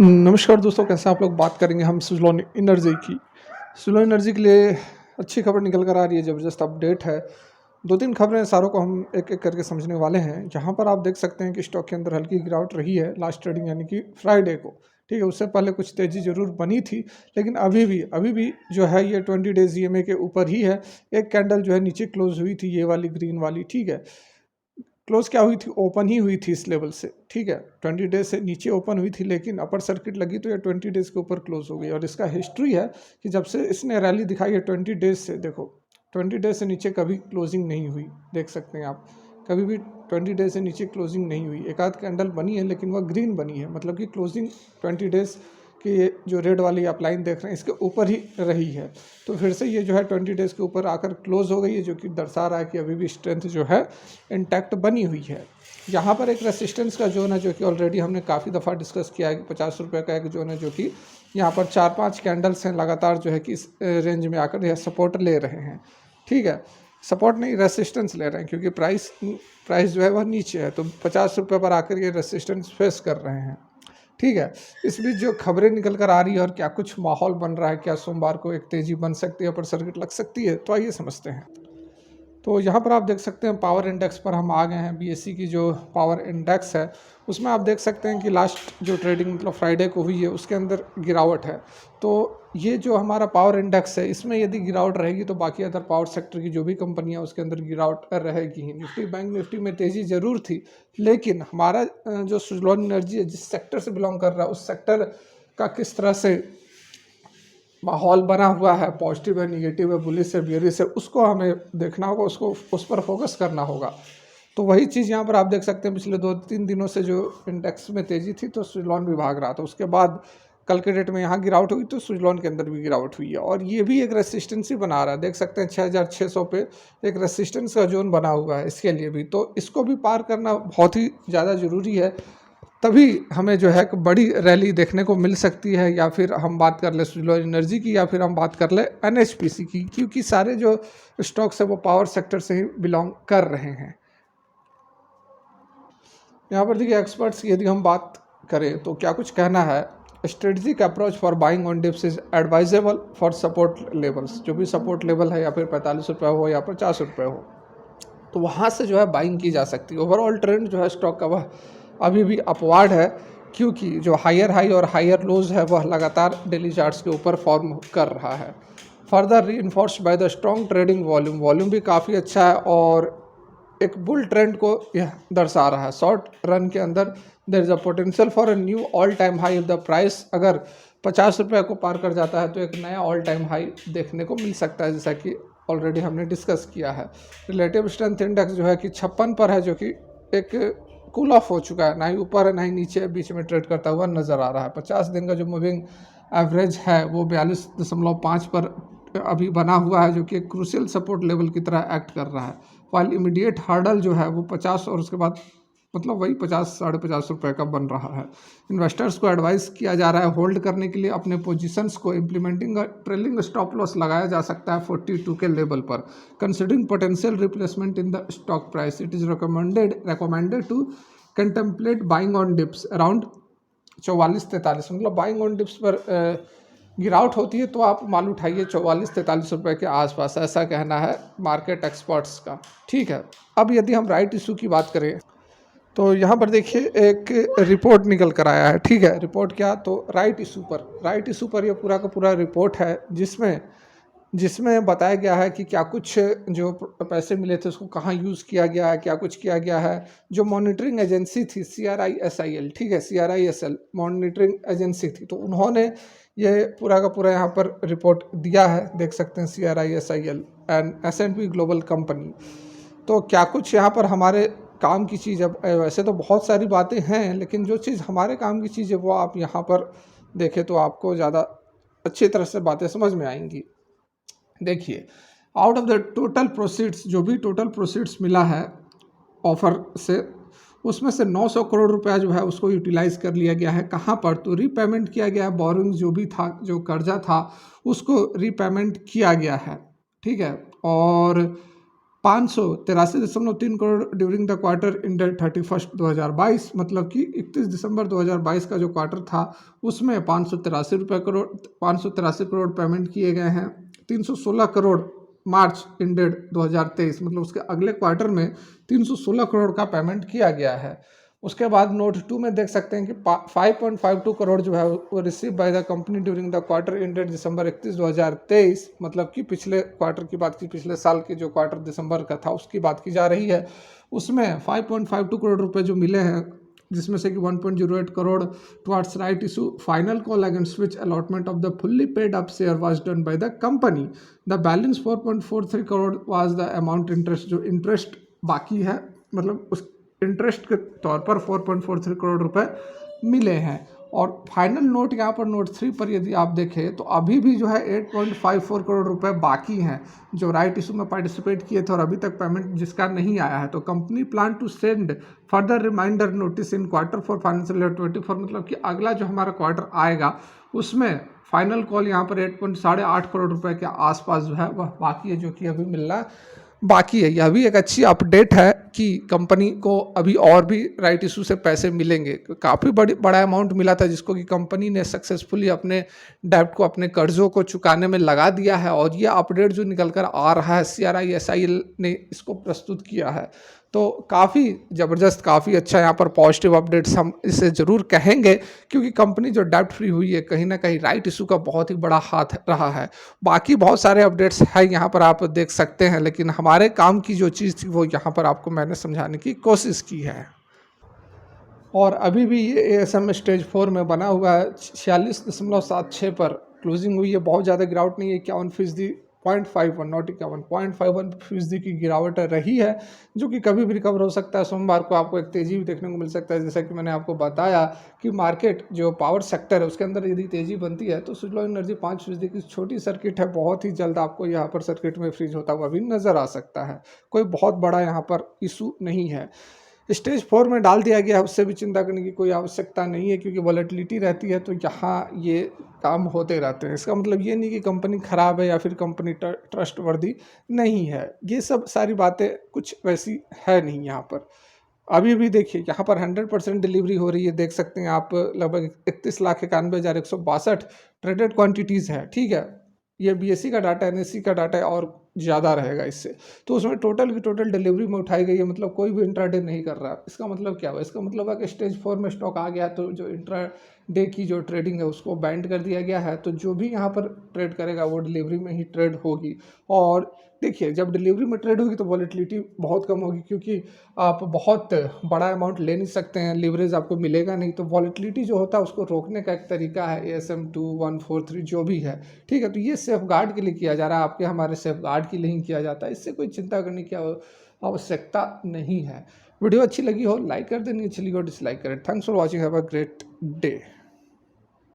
नमस्कार दोस्तों, कैसे हैं आप लोग। बात करेंगे हम सुज़लोन एनर्जी की। सुज़लोन एनर्जी के लिए अच्छी खबर निकल कर आ रही है, ज़बरदस्त अपडेट है। 2-3 खबरें सारों को हम एक-एक करके समझने वाले हैं। यहाँ पर आप देख सकते हैं कि स्टॉक के अंदर हल्की गिरावट रही है लास्ट ट्रेडिंग यानी कि फ्राइडे को, ठीक है। उससे पहले कुछ तेज़ी ज़रूर बनी थी, लेकिन अभी भी जो है ये 20 डेज़ ईएमए के ऊपर ही है। एक कैंडल जो है नीचे क्लोज़ हुई थी, ये वाली ग्रीन वाली, ठीक है। क्लोज क्या हुई थी, ओपन ही हुई थी इस लेवल से, ठीक है। 20 डेज से नीचे ओपन हुई थी, लेकिन अपर सर्किट लगी तो ये 20 डेज के ऊपर क्लोज हो गई। और इसका हिस्ट्री है कि जब से इसने रैली दिखाई है 20 डेज से, देखो 20 डेज से नीचे कभी क्लोजिंग नहीं हुई, देख सकते हैं आप। कभी भी 20 डेज से नीचे क्लोजिंग नहीं हुई। एक आध कैंडल बनी है, लेकिन वह ग्रीन बनी है, मतलब कि क्लोजिंग 20 डेज कि ये जो रेड वाली आप लाइन देख रहे हैं इसके ऊपर ही रही है। तो फिर से ये जो है 20 डेज़ के ऊपर आकर क्लोज हो गई है, जो कि दर्शा रहा है कि अभी भी स्ट्रेंथ जो है इंटैक्ट बनी हुई है। यहाँ पर एक रेसिस्टेंस का जोन है, जो कि ऑलरेडी हमने काफ़ी दफ़ा डिस्कस किया है कि 50 रुपये का एक जोन है, जो कि यहाँ पर 4-5 कैंडल्स हैं लगातार जो है कि इस रेंज में आकर यह सपोर्ट ले रहे हैं, ठीक है। सपोर्ट नहीं, रेसिस्टेंस ले रहे हैं, क्योंकि प्राइस जो है वह नीचे है, तो 50 रुपये पर आकर ये रेसिस्टेंस फेस कर रहे हैं, ठीक है। इस बीच जो खबरें निकल कर आ रही है और क्या कुछ माहौल बन रहा है, क्या सोमवार को एक तेज़ी बन सकती है, अपर सर्किट लग सकती है, तो आइए समझते हैं। तो यहाँ पर आप देख सकते हैं पावर इंडेक्स पर हम आ गए हैं। बीएसई की जो पावर इंडेक्स है उसमें आप देख सकते हैं कि लास्ट जो ट्रेडिंग मतलब फ्राइडे को हुई है उसके अंदर गिरावट है। तो ये जो हमारा पावर इंडेक्स है इसमें यदि गिरावट रहेगी तो बाकी अदर पावर सेक्टर की जो भी कंपनियां उसके अंदर गिरावट रहेगी ही। निफ्टी बैंक निफ्टी में तेज़ी ज़रूर थी, लेकिन हमारा जो सुज़लोन एनर्जी है जिस सेक्टर से बिलोंग कर रहा है उस सेक्टर का किस तरह से माहौल बना हुआ है, पॉजिटिव है, निगेटिव है, बुलिश है, बियरिश है, उसको हमें देखना होगा, उसको उस पर फोकस करना होगा। तो वही चीज़ यहाँ पर आप देख सकते हैं, पिछले 2-3 दिनों से जो इंडेक्स में तेज़ी थी तो सुज़लोन भी भाग रहा था। उसके बाद कल के डेट में यहाँ गिरावट हुई तो सुज़लोन के अंदर भी गिरावट हुई है, और ये भी एक रेसिस्टेंस ही बना रहा है। देख सकते हैं 6600 पे एक रेसिस्टेंस का जोन बना हुआ है इसके लिए भी, तो इसको भी पार करना बहुत ही ज़्यादा ज़रूरी है। तभी हमें जो है बड़ी रैली देखने को मिल सकती है, या फिर हम बात कर ले सुज़लोन एनर्जी की, या फिर हम बात कर ले एनएचपीसी की, क्योंकि सारे जो स्टॉक्स है वो पावर सेक्टर से ही बिलोंग कर रहे हैं। यहाँ पर देखिए एक्सपर्ट्स की यदि हम बात करें तो क्या कुछ कहना है। Strategic approach for buying on dips is advisable for support levels. जो भी सपोर्ट लेवल है, या फिर 45 रुपये हो या 50 रुपये हो, तो वहाँ से जो है बाइंग की जा सकती है। ओवरऑल ट्रेंड जो है स्टॉक का वह अभी भी अपवार्ड है, क्योंकि जो हायर हाई और हायर लोज है वह लगातार डेली चार्ट्स के ऊपर फॉर्म कर रहा है। फर्दर री by the strong trading volume. Volume भी काफ़ी अच्छा है और एक बुल ट्रेंड को यह दर्शा रहा है। शॉर्ट रन के अंदर there is a potential for a new all time high. If the price अगर 50 रुपये को पार कर जाता है तो एक नया ऑल टाइम हाई देखने को मिल सकता है, जैसा कि ऑलरेडी हमने डिस्कस किया है। रिलेटिव स्ट्रेंथ इंडेक्स जो है कि 56 पर है, जो कि एक कूल ऑफ हो चुका है, ना ही ऊपर है ना ही नीचे, बीच में ट्रेड करता हुआ नजर आ रहा है। 50 दिन का जो मूविंग एवरेज है वो 42.5 पर अभी बना हुआ है, जो कि एक क्रूशियल सपोर्ट लेवल की तरह एक्ट कर रहा है। वाइल इमीडिएट हार्डल जो है वो 50 और उसके बाद मतलब वही 50-50.5 रुपये का बन रहा है। इन्वेस्टर्स को एडवाइस किया जा रहा है होल्ड करने के लिए अपने पोजीशंस को। इम्प्लीमेंटिंग ट्रेलिंग स्टॉप लॉस लगाया जा सकता है 42 के लेवल पर। Considering potential replacement in the stock price, it is recommended to contemplate buying on dips around 44-43। मतलब बाइंग ऑन डिप्स पर गिरावट होती है तो आप माल उठाइए 44-43 रुपये के आसपास, ऐसा कहना है मार्केट एक्सपर्ट्स का, ठीक है। अब यदि हम राइट इशू की बात करें तो यहाँ पर देखिए एक रिपोर्ट निकल कर आया है, ठीक है। रिपोर्ट क्या, तो राइट इशू पर ये पूरा का पूरा रिपोर्ट है, जिसमें जिसमें बताया गया है कि क्या कुछ जो पैसे मिले थे उसको कहाँ यूज़ किया गया है, क्या कुछ किया गया है। जो मॉनिटरिंग एजेंसी थी CRISIL, ठीक है, CRISL मॉनिटरिंग एजेंसी थी, तो उन्होंने ये पूरा का पूरा यहाँ पर रिपोर्ट दिया है, देख सकते हैं CRISIL and S&P global company. तो क्या कुछ यहाँ पर हमारे काम की चीज़ है। वैसे तो बहुत सारी बातें हैं, लेकिन जो चीज़ हमारे काम की चीज़ है वो आप यहाँ पर देखें तो आपको ज़्यादा अच्छी तरह से बातें समझ में आएंगी। देखिए, out of the total proceeds, जो भी टोटल प्रोसीड्स मिला है ऑफर से, उसमें से 900 करोड़ रुपया जो है उसको यूटिलाइज कर लिया गया है। कहाँ पर, तो रीपेमेंट किया गया है। बोरोइंग जो भी था, जो कर्जा था, उसको रीपेमेंट किया गया है, ठीक है। और 583.3 crore during the quarter ended 31 2022, मतलब कि 31 दिसंबर 2022 का जो क्वार्टर था उसमें 583 करोड़ पेमेंट किए गए हैं। 316 करोड़ मार्च इंडेड 2023, मतलब उसके अगले क्वार्टर में 316 करोड़ का पेमेंट किया गया है। उसके बाद नोट 2 में देख सकते हैं कि 5.52 करोड़ जो है वो receive by the company during the quarter ended December 31 2023, मतलब कि पिछले क्वार्टर की बात की, पिछले साल की जो क्वार्टर दिसंबर का था उसकी बात की जा रही है। उसमें 5.52 करोड़ रुपए जो मिले हैं, जिसमें से कि 1.08 crore towards right issue final call against which allotment of the fully paid up share was done by the company. The balance 4.43 crore was the amount interest, जो इंटरेस्ट बाकी है, मतलब उस इंटरेस्ट के तौर पर 4.43 करोड़ रुपए मिले हैं। और फाइनल नोट यहाँ पर नोट 3 पर यदि आप देखें तो अभी भी जो है 8.54 करोड़ रुपए बाकी हैं जो राइट इशू में पार्टिसिपेट किए थे और अभी तक पेमेंट जिसका नहीं आया है। तो company plan to send further reminder notice in quarter for financial year 24, मतलब कि अगला जो हमारा क्वार्टर आएगा उसमें फाइनल कॉल यहाँ पर 8.8 करोड़ रुपए के आसपास जो है वह बाकी है, जो कि अभी मिलना बाकी है। यह भी एक अच्छी अपडेट है कि कंपनी को अभी और भी राइट इशू से पैसे मिलेंगे। काफ़ी बड़ा अमाउंट मिला था जिसको कि कंपनी ने सक्सेसफुली अपने डेब्ट को, अपने कर्जों को चुकाने में लगा दिया है। और ये अपडेट जो निकल कर आ रहा है, CRISIL ने इसको प्रस्तुत किया है, तो काफ़ी ज़बरदस्त, काफ़ी अच्छा यहाँ पर पॉजिटिव अपडेट्स हम इसे ज़रूर कहेंगे, क्योंकि कंपनी जो डेब्ट फ्री हुई है कहीं ना कहीं राइट इशू का बहुत ही बड़ा हाथ रहा है। बाकी बहुत सारे अपडेट्स हैं यहाँ पर आप देख सकते हैं, लेकिन हमारे काम की जो चीज़ थी वो यहाँ पर आपको मैंने समझाने की कोशिश की है। और अभी भी ये ASM स्टेज 4 में बना हुआ है, 46.76 पर क्लोजिंग हुई है। बहुत ज़्यादा गिरावट नहीं है, 51%, 0.51 नॉट 51, 0.51% की गिरावट रही है, जो कि कभी भी रिकवर हो सकता है। सोमवार को आपको एक तेज़ी भी देखने को मिल सकता है, जैसा कि मैंने आपको बताया कि मार्केट जो पावर सेक्टर है उसके अंदर यदि तेज़ी बनती है तो सुजलॉन एनर्जी 5% की छोटी सर्किट है, बहुत ही जल्द आपको यहाँ पर सर्किट में फ्रीज होता हुआ भी नज़र आ सकता है। कोई बहुत बड़ा यहाँ पर इशू नहीं है। स्टेज 4 में डाल दिया गया है, उससे भी चिंता करने की कोई आवश्यकता नहीं है, क्योंकि वॉलेटिलिटी रहती है तो यहाँ ये काम होते रहते हैं। इसका मतलब ये नहीं कि कंपनी ख़राब है या फिर कंपनी ट्रस्टवर्दी नहीं है। ये सब सारी बातें कुछ वैसी है नहीं यहाँ पर। अभी भी देखिए यहाँ पर 100% डिलीवरी हो रही है, देख सकते हैं आप। लगभग 31,91,162 ट्रेडेड क्वांटिटीज़ है, ठीक है। ये BSE का डाटा, NSE का डाटा है और ज़्यादा रहेगा इससे। तो उसमें टोटल की टोटल डिलीवरी में उठाई गई है, मतलब कोई भी इंट्राडे नहीं कर रहा है। इसका मतलब क्या हुआ? इसका मतलब है कि स्टेज 4 में स्टॉक आ गया, तो जो इंट्राडे की जो ट्रेडिंग है उसको बैंड कर दिया गया है। तो जो भी यहाँ पर ट्रेड करेगा वो डिलीवरी में ही ट्रेड होगी। और देखिए, जब डिलीवरी में ट्रेड होगी तो वॉलेटिलिटी बहुत कम होगी, क्योंकि आप बहुत बड़ा अमाउंट ले नहीं सकते हैं, लीवरेज आपको मिलेगा नहीं। तो वॉलेटिलिटी जो होता है उसको रोकने का एक तरीका है ASM 2143 जो भी है, ठीक है। तो ये सेफ गार्ड के लिए किया जा रहा है, आपके हमारे सेफ गार्ड के लिए ही किया जाता है। इससे कोई चिंता करने की आवश्यकता नहीं है। वीडियो अच्छी लगी हो लाइक कर देनी, अच्छी लगी हो डिसलाइक करें। Thanks for watching, have a great day.